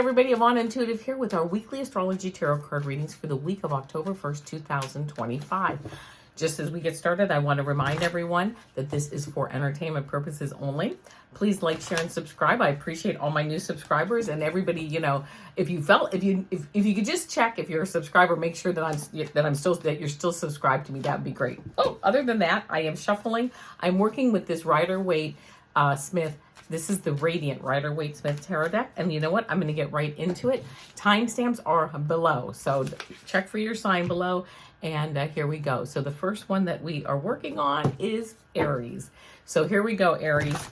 everybody, Avana Intuitive here with our weekly astrology tarot card readings for the week of October 1st, 2025. Just as we get started, I want to remind everyone that this is for entertainment purposes only. Please like, share, and subscribe. I appreciate all my new subscribers and everybody. You know, if you could just check if you're a subscriber, make sure that you're still subscribed to me. That would be great. Oh, other than that, I am shuffling. I'm working with this Rider Waite Smith. This is the Radiant Rider Waite Smith tarot deck. And you know what? I'm going to get right into it. Timestamps are below. So check for your sign below. And here we go. So the first one that we are working on is Aries. So here we go, Aries.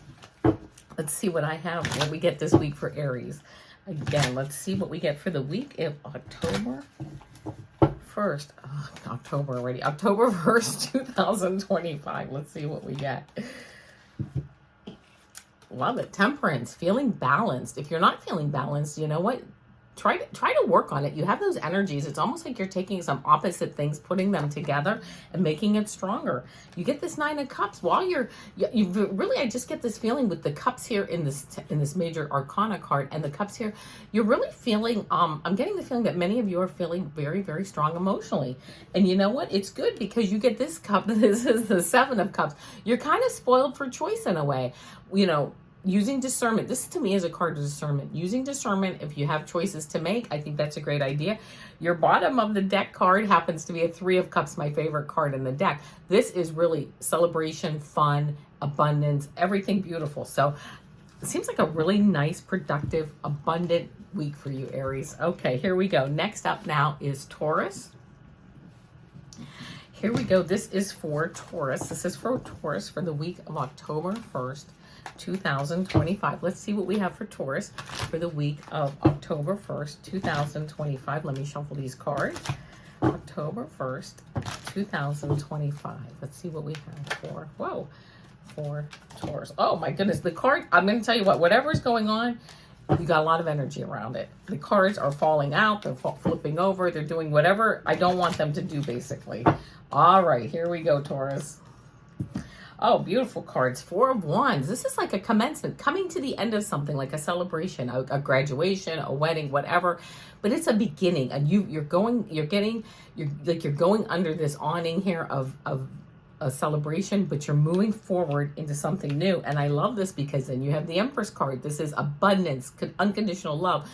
Let's see what I have, what we get this week for Aries. Again, let's see what we get for the week of October 1st. Oh, October already. October 1st, 2025. Let's see what we get. Love it. Temperance, feeling balanced. If you're not feeling balanced, you know what? Try to work on it. You have those energies. It's almost like you're taking some opposite things, putting them together and making it stronger. You get this Nine of Cups while you really, I just get this feeling with the cups here in this major arcana card and the cups here. You're really feeling, I'm getting the feeling that many of you are feeling very, very strong emotionally. And you know what? It's good because you get this cup. This is the Seven of Cups. You're kind of spoiled for choice in a way, you know. Using discernment. This to me is a card of discernment. Using discernment, if you have choices to make, I think that's a great idea. Your bottom of the deck card happens to be a Three of Cups, my favorite card in the deck. This is really celebration, fun, abundance, everything beautiful. So it seems like a really nice, productive, abundant week for you, Aries. Okay, here we go. Next up now is Taurus. Here we go. This is for Taurus. This is for Taurus for the week of October 1st. 2025. Let's see what we have for Taurus for the week of October 1st, 2025. Let me shuffle these cards. October 1st, 2025. Let's see what we have for Taurus. Oh my goodness, the card, I'm going to tell you what, whatever's going on, you got a lot of energy around it. The cards are falling out, they're flipping over, they're doing whatever I don't want them to do, basically. All right, here we go, Taurus. Oh, beautiful cards. Four of Wands. This is like a commencement, coming to the end of something, like a celebration, a graduation, a wedding, whatever. But it's a beginning, and you're going under this awning here of a celebration, but you're moving forward into something new. And I love this because then you have the Empress card. This is abundance, unconditional love.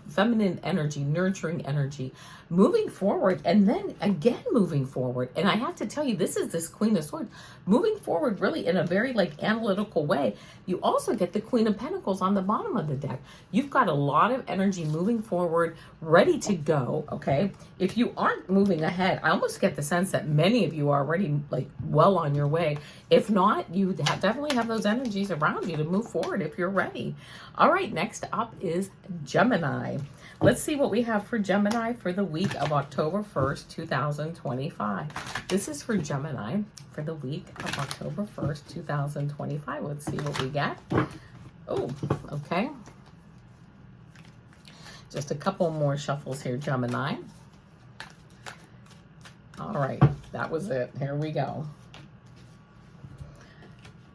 Feminine energy, nurturing energy, moving forward, and then again moving forward. And I have to tell you, this is this Queen of Swords moving forward really in a very like analytical way. You also get the Queen of Pentacles on the bottom of the deck. You've got a lot of energy moving forward, ready to go. Okay, if you aren't moving ahead, I almost get the sense that many of you are already like well on your way. If not, you definitely have those energies around you to move forward if you're ready. All right, next up is Gemini. Let's see what we have for Gemini for the week of October 1st, 2025. This is for Gemini for the week of October 1st, 2025. Let's see what we get. Oh, okay. Just a couple more shuffles here, Gemini. All right, that was it. Here we go.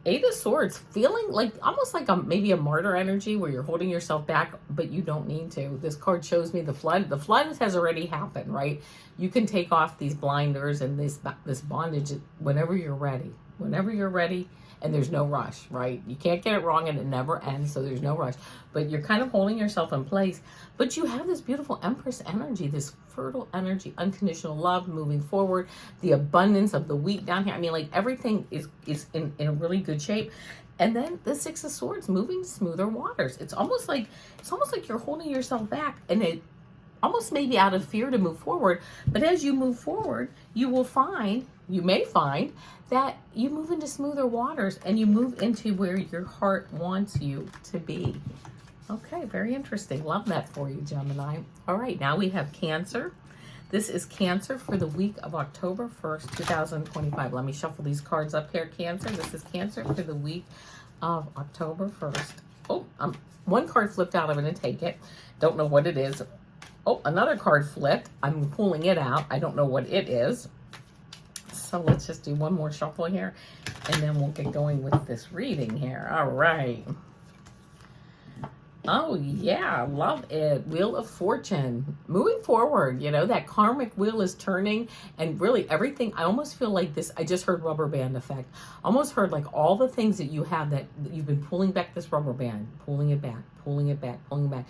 Eight of Swords, feeling like almost like maybe a martyr energy where you're holding yourself back, but you don't need to. This card shows me the flood. The flood has already happened, right? You can take off these blinders and this bondage whenever you're ready. Whenever you're ready, and there's no rush, right? You can't get it wrong and it never ends, so there's no rush. But you're kind of holding yourself in place. But you have this beautiful Empress energy, this fertile energy, unconditional love, moving forward, the abundance of the wheat down here. I mean, like everything is in a really good shape. And then the Six of Swords, moving smoother waters. It's almost like you're holding yourself back, and it almost maybe out of fear to move forward. But as you move forward, you may find that you move into smoother waters and you move into where your heart wants you to be. Okay, very interesting. Love that for you, Gemini. All right, now we have Cancer. This is Cancer for the week of October 1st, 2025. Let me shuffle these cards up here, Cancer. This is Cancer for the week of October 1st. Oh, one card flipped out. I'm going to take it. Don't know what it is. Oh, another card flipped. I'm pulling it out. I don't know what it is. So let's just do one more shuffle here, and then we'll get going with this reading here. All right. Oh, yeah, love it. Wheel of Fortune. Moving forward, you know, that karmic wheel is turning, and really everything. I almost feel like this. I just heard rubber band effect. Almost heard like all the things that you have that you've been pulling back this rubber band, pulling it back, pulling it back, pulling it back.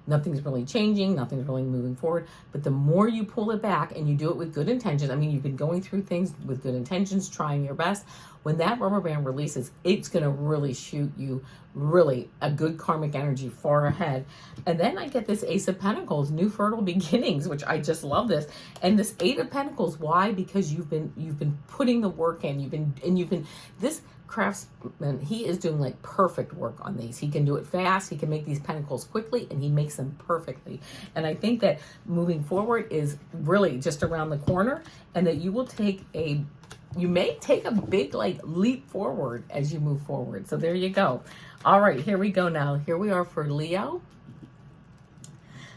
Nothing's really changing, nothing's really moving forward. But the more you pull it back and you do it with good intentions, I mean, you've been going through things with good intentions, trying your best. When that rubber band releases, it's going to really shoot you really a good karmic energy far ahead. And then I get this Ace of Pentacles, new fertile beginnings, which I just love this. And this Eight of Pentacles, why? Because you've been putting the work in. This craftsman, he is doing like perfect work on these. He can do it fast, he can make these pentacles quickly, and he makes them perfectly. And I think that moving forward is really just around the corner, and that you may take a big like leap forward as you move forward. So there you go. All right, here we go now. Here we are for Leo.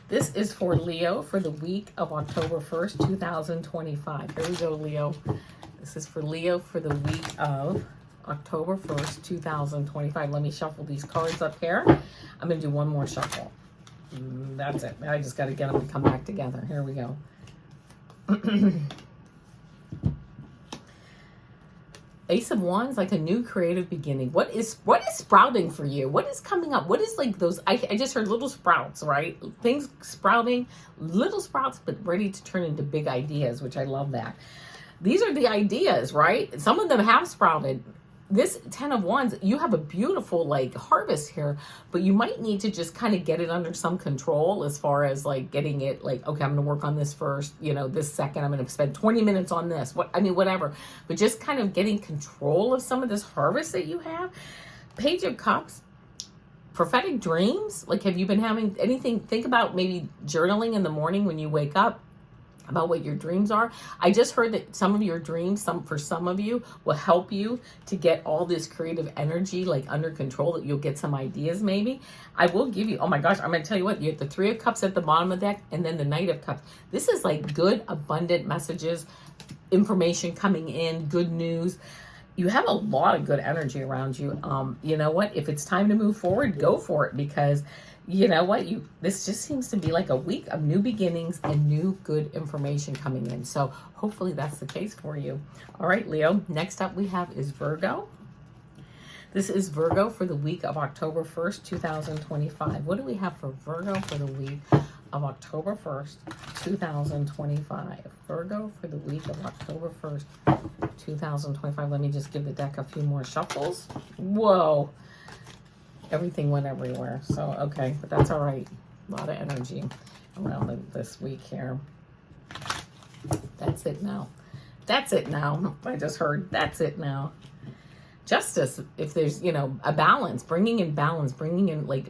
This is for Leo for the week of October 1st, 2025. Here we go, Leo. This is for Leo for the week of October 1st, 2025. Let me shuffle these cards up here. I'm going to do one more shuffle. That's it. I just got to get them to come back together. Here we go. Ace of Wands, like a new creative beginning. What is sprouting for you? What is coming up? What is like those, I just heard little sprouts, right? Things sprouting, little sprouts, but ready to turn into big ideas, which I love that. These are the ideas, right? Some of them have sprouted. This 10 of Wands, you have a beautiful like harvest here, but you might need to just kind of get it under some control as far as like getting it like, okay, I'm going to work on this first, you know, this second, I'm going to spend 20 minutes on this. Whatever, but just kind of getting control of some of this harvest that you have. Page of Cups, prophetic dreams. Like, have you been having anything? Think about maybe journaling in the morning when you wake up about what your dreams are. I just heard that some of your dreams, for some of you, will help you to get all this creative energy like under control, that you'll get some ideas maybe. I will give you, oh my gosh, I'm going to tell you what, you have the Three of Cups at the bottom of the deck, and then the Knight of Cups. This is like good, abundant messages, information coming in, good news. You have a lot of good energy around you. You know what? If it's time to move forward, go for it, because you know what? This just seems to be like a week of new beginnings and new good information coming in. So hopefully that's the case for you. All right, Leo. Next up we have is Virgo. This is Virgo for the week of October 1st, 2025. What do we have for Virgo for the week of October 1st, 2025? Virgo for the week of October 1st, 2025. Let me just give the deck a few more shuffles. Whoa. Everything went everywhere. So, okay, but that's all right. A lot of energy around this week here. That's it now. That's it now. I just heard that's it now. Justice, if there's, you know, a balance, bringing in balance, bringing in like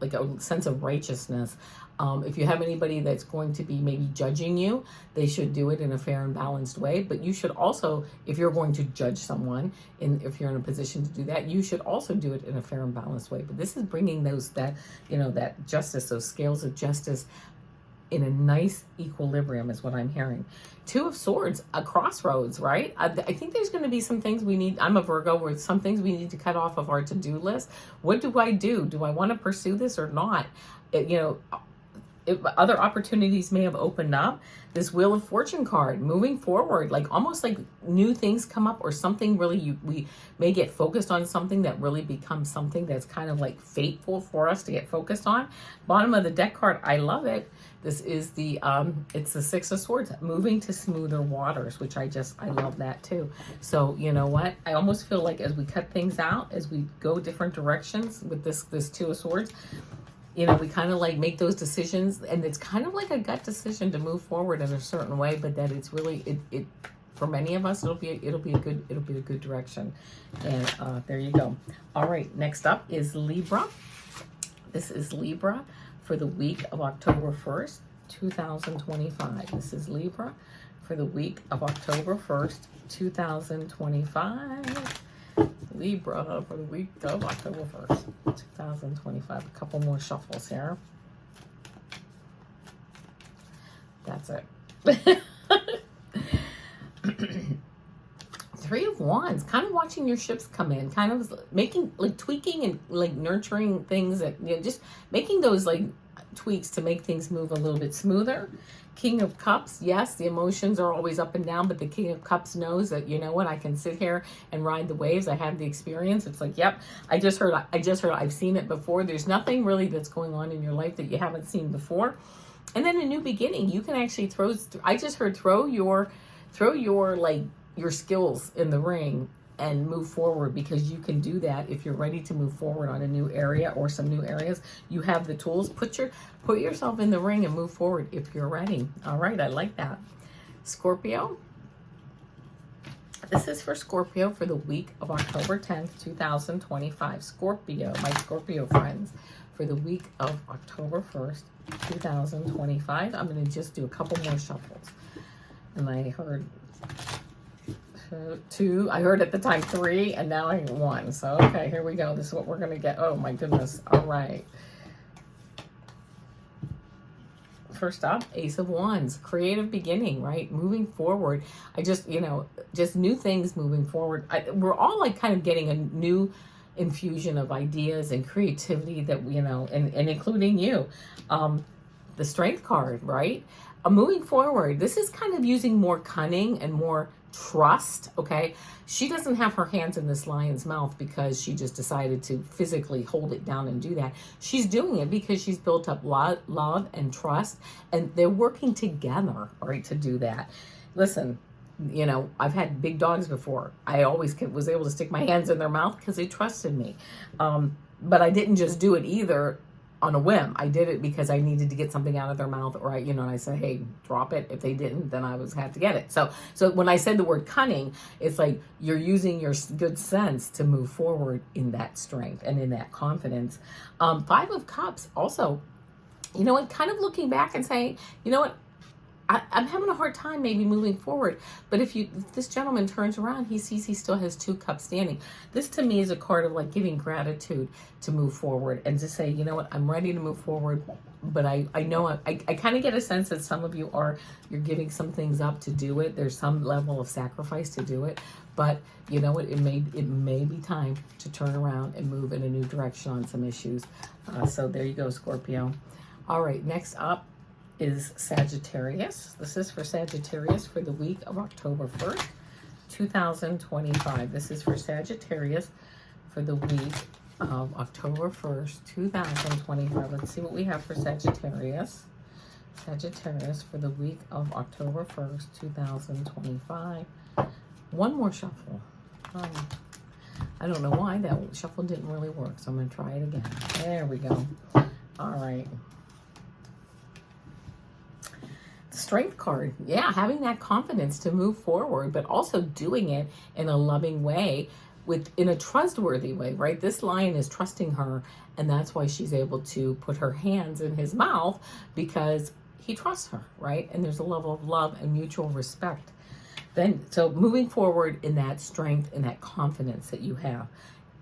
a sense of righteousness. If you have anybody that's going to be maybe judging you, they should do it in a fair and balanced way. But you should also, if you're going to judge someone, and if you're in a position to do that, you should also do it in a fair and balanced way. But this is bringing that justice, those scales of justice in a nice equilibrium is what I'm hearing. Two of Swords, a crossroads, right? I think there's going to be some things we need. I'm a Virgo, where some things we need to cut off of our to-do list. What do I do? Do I want to pursue this or not? If other opportunities may have opened up. This Wheel of Fortune card, moving forward, like almost like new things come up, or something really, we may get focused on something that really becomes something that's kind of like fateful for us to get focused on. Bottom of the deck card, I love it. This is it's the Six of Swords, moving to smoother waters, which I love that too. So you know what? I almost feel like as we cut things out, as we go different directions with this Two of Swords, you know, we kind of like make those decisions, and it's kind of like a gut decision to move forward in a certain way, but that it's really, for many of us, it'll be a good direction. And there you go. All right, next up is Libra. This is Libra for the week of October 1st, 2025. This is Libra for the week of October 1st, 2025. Libra for the week of October 1st, 2025. A couple more shuffles here. That's it. Three of Wands, kind of watching your ships come in, kind of making, like, tweaking and, like, nurturing things that, you know, just making those, like, tweaks to make things move a little bit smoother. King of Cups, yes, the emotions are always up and down, but the King of Cups knows that, you know what, I can sit here and ride the waves. I have the experience. It's like, yep, I just heard, I've seen it before. There's nothing really that's going on in your life that you haven't seen before. And then a new beginning. You can actually I just heard throw your like your skills in the ring and move forward, because you can do that if you're ready to move forward on a new area or some new areas. You have the tools. Put yourself in the ring and move forward if you're ready. All right, I like that. Scorpio. This is for Scorpio for the week of October 10th, 2025. Scorpio, my Scorpio friends, for the week of October 1st, 2025. I'm going to just do a couple more shuffles. And I heard two, I heard at the time three, and now I hear one. So, okay, here we go. This is what we're going to get. Oh, my goodness. All right. First up, Ace of Wands, creative beginning, right? Moving forward. I just, you know, just new things moving forward. We're all like kind of getting a new infusion of ideas and creativity that, you know, and including you. The Strength card, right? Moving forward, this is kind of using more cunning and more trust, okay? She doesn't have her hands in this lion's mouth because she just decided to physically hold it down and do that. She's doing it because she's built up love and trust, and they're working together, right, to do that. Listen, you know, I've had big dogs before. I always was able to stick my hands in their mouth because they trusted me. But I didn't just do it either on a whim. I did it because I needed to get something out of their mouth, or you know, and I said, hey, drop it. If they didn't, then I had to get it. So when I said the word cunning, it's like you're using your good sense to move forward in that strength and in that confidence. Five of Cups also, you know what, kind of looking back and saying, you know what, I'm having a hard time maybe moving forward. But if this gentleman turns around, he sees he still has 2 cups standing. This to me is a card of like giving gratitude to move forward and to say, you know what, I'm ready to move forward. But I know I kind of get a sense that some of you you're giving some things up to do it. There's some level of sacrifice to do it. But you know what, it may be time to turn around and move in a new direction on some issues. So there you go, Scorpio. All right, next up is Sagittarius. This is for Sagittarius for the week of October 1st, 2025. This is for Sagittarius for the week of October 1st, 2025. Let's see what we have for Sagittarius. Sagittarius for the week of October 1st, 2025. One more shuffle. I don't know why that shuffle didn't really work, so I'm going to try it again. There we go. All right. Strength card, yeah, having that confidence to move forward, but also doing it in a loving way, in a trustworthy way, right? This lion is trusting her, and that's why she's able to put her hands in his mouth, because he trusts her, right? And there's a level of love and mutual respect. So moving forward in that strength and that confidence that you have.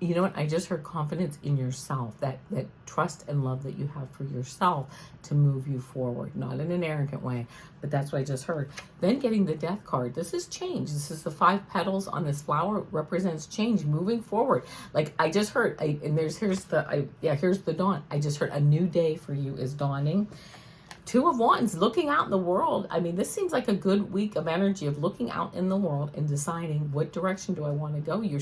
You know what? I just heard confidence in yourself, that trust and love that you have for yourself to move you forward, not in an arrogant way, but that's what I just heard. Then getting the Death card. This is change. This is the 5 petals on this flower. It represents change, moving forward. Like I just heard, here's the dawn. I just heard a new day for you is dawning. 2 of Wands, looking out in the world. I mean, this seems like a good week of energy of looking out in the world and deciding what direction do I want to go. You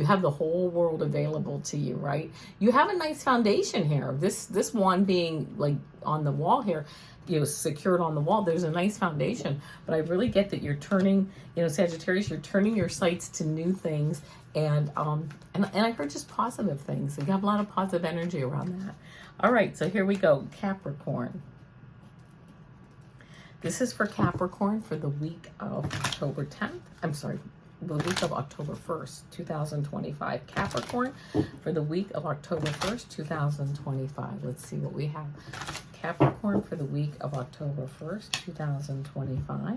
have the whole world available to you, right? You have a nice foundation here. This one being like on the wall here, you know, secured on the wall. There's a nice foundation, but I really get that you're turning, you know, Sagittarius, you're turning your sights to new things, and I heard just positive things. You have a lot of positive energy around that. All right, so here we go, Capricorn. This is for Capricorn for the week of October 10th. I'm sorry, the week of October 1st, 2025. Capricorn for the week of October 1st, 2025. Let's see what we have. Capricorn for the week of October 1st, 2025.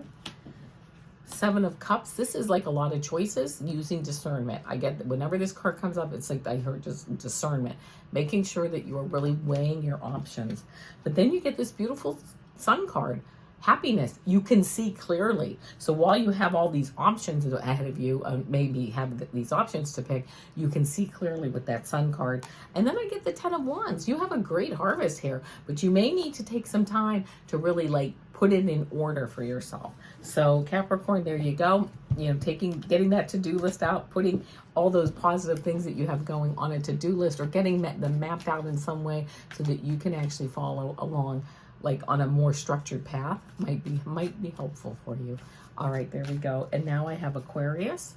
7 of Cups. This is like a lot of choices using discernment. I get that whenever this card comes up, it's like I heard just discernment, making sure that you are really weighing your options. But then you get this beautiful Sun card. happiness. You can see clearly. So while you have all these options ahead of you, maybe have these options to pick, you can see clearly with that Sun card. And then I get the 10 of Wands. You have a great harvest here, but you may need to take some time to really like put it in order for yourself. So Capricorn, there you go. You know, getting that to-do list out, putting all those positive things that you have going on a to-do list, or getting them mapped out in some way so that you can actually follow along like on a more structured path might be helpful for you. All right, there we go. And now I have Aquarius.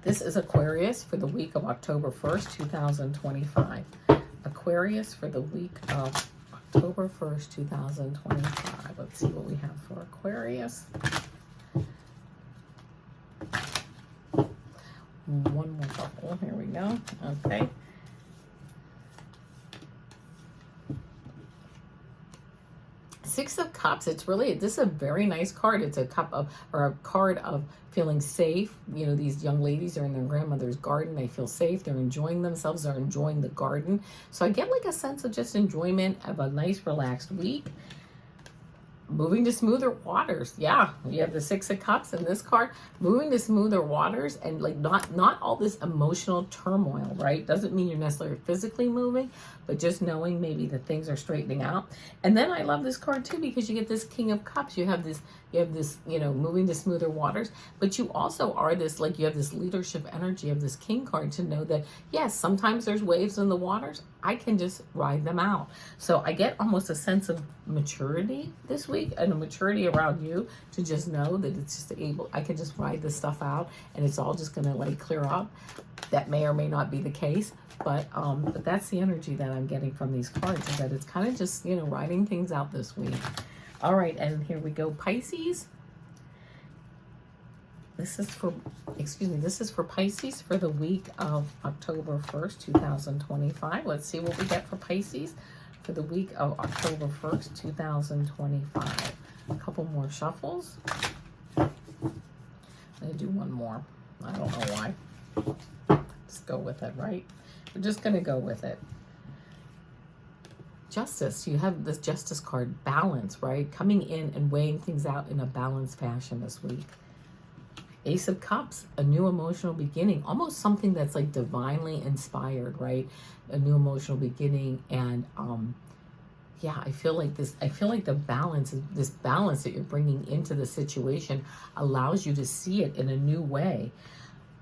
This is Aquarius for the week of October 1st, 2025. Aquarius for the week of October 1st, 2025. Let's see what we have for Aquarius. One more couple. Here we go. Okay. Six of Cups. This is a very nice card. It's a card of feeling safe. You know, these young ladies are in their grandmother's garden. They feel safe. They're enjoying themselves. They're enjoying the garden. So I get like a sense of just enjoyment of a nice, relaxed week. Moving to smoother waters. Yeah, you have the Six of Cups in this card. Moving to smoother waters, and like not all this emotional turmoil, right? Doesn't mean you're necessarily physically moving, but just knowing maybe that things are straightening out. And then I love this card too, because you get this King of Cups. You have this, you know, moving to smoother waters, but you also are this, like, you have this leadership energy of this King card to know that, yes, sometimes there's waves in the waters. I can just ride them out. So I get almost a sense of maturity this week, and a maturity around you to just know that it's just I can just ride this stuff out and it's all just going to like clear up. That may or may not be the case, but that's the energy that I'm getting from these cards, is that it's kind of just, you know, riding things out this week. All right, and here we go, Pisces. This is for Pisces for the week of October 1st, 2025. Let's see what we get for Pisces for the week of October 1st, 2025. A couple more shuffles. I'm going to do one more. I don't know why. Just go with it, right? We're just going to go with it. Justice. You have this Justice card, balance, right? Coming in and weighing things out in a balanced fashion this week. Ace of Cups, a new emotional beginning, almost something that's like divinely inspired, right? A new emotional beginning. And yeah, I feel like the balance, this balance that you're bringing into the situation allows you to see it in a new way.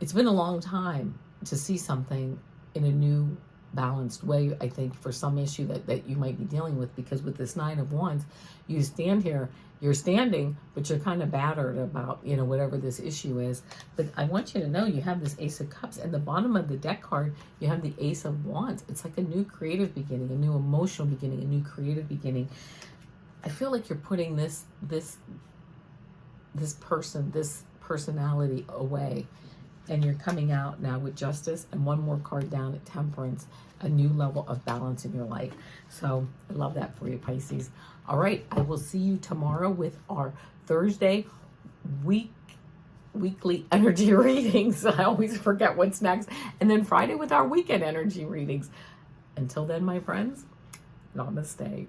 It's been a long time to see something in a new, balanced way, I think, for some issue that you might be dealing with, because with this Nine of Wands, you stand here, you're standing, but you're kind of battered about, you know, whatever this issue is. But I want you to know you have this Ace of Cups, and the bottom of the deck card, you have the Ace of Wands. It's like a new creative beginning, a new emotional beginning, a new creative beginning. I feel like you're putting this personality away, and you're coming out now with Justice, and one more card down at Temperance, a new level of balance in your life. So I love that for you, Pisces. All right, I will see you tomorrow with our Thursday weekly energy readings. I always forget what's next. And then Friday with our weekend energy readings. Until then, my friends, namaste.